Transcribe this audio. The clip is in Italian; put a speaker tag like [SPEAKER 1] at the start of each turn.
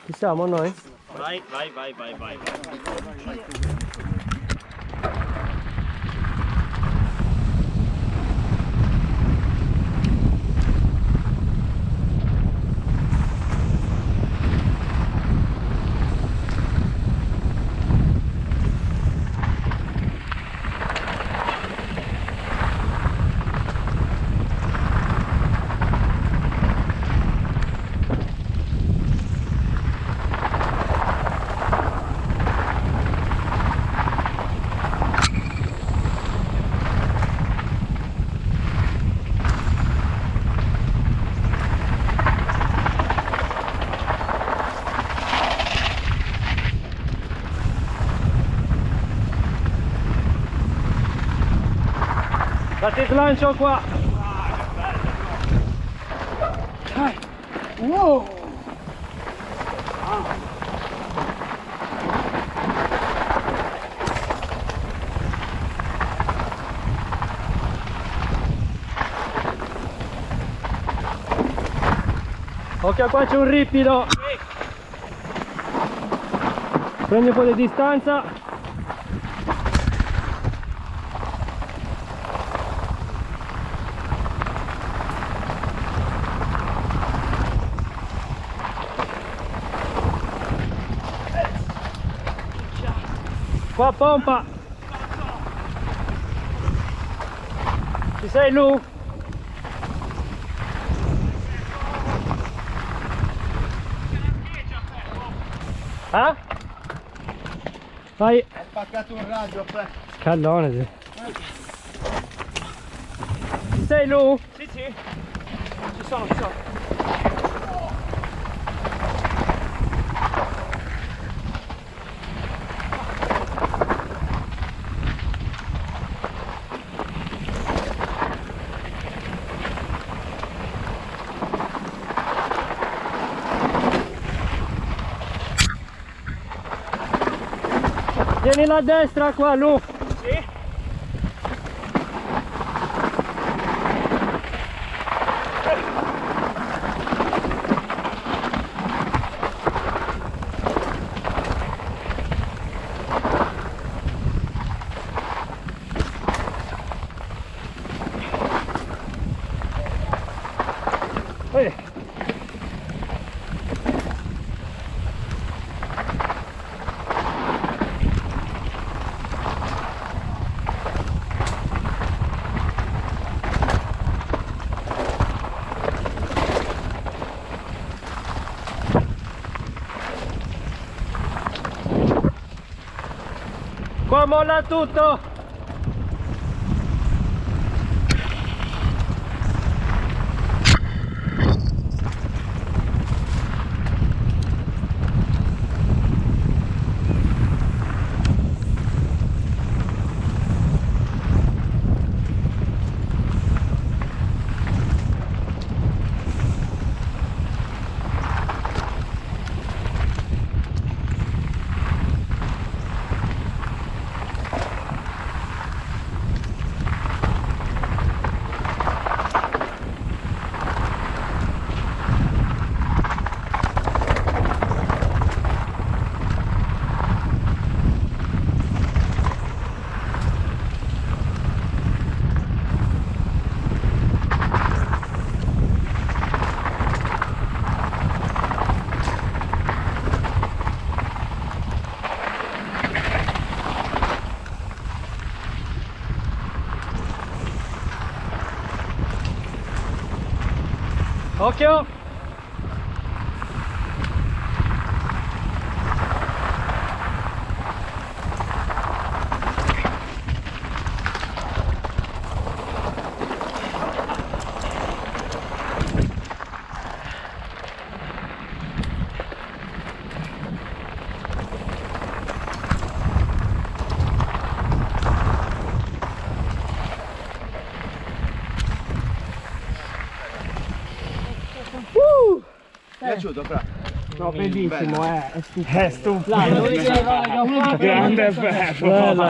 [SPEAKER 1] Ci siamo noi?
[SPEAKER 2] Vai, vai, vai, vai, vai.
[SPEAKER 1] Date slancio qua!
[SPEAKER 3] Dai. Wow.
[SPEAKER 1] Occhio, qua c'è un ripido! Prendi un po' di distanza. Qua pompa! Ci sei Lu? Ah? Vai!
[SPEAKER 3] Ho spaccato un raggio, aspetta.
[SPEAKER 1] Scallone sì. Ci sei Lu?
[SPEAKER 2] Sì, sì. Ci sono, ci sono.
[SPEAKER 1] Tieni la destra qua Lu!
[SPEAKER 2] Sì.
[SPEAKER 1] Qua molla tutto! Occhio!
[SPEAKER 3] Piaciuto, fra?
[SPEAKER 1] No, bellissimo, è stupendo.
[SPEAKER 3] È stupendo.
[SPEAKER 1] Grande bello.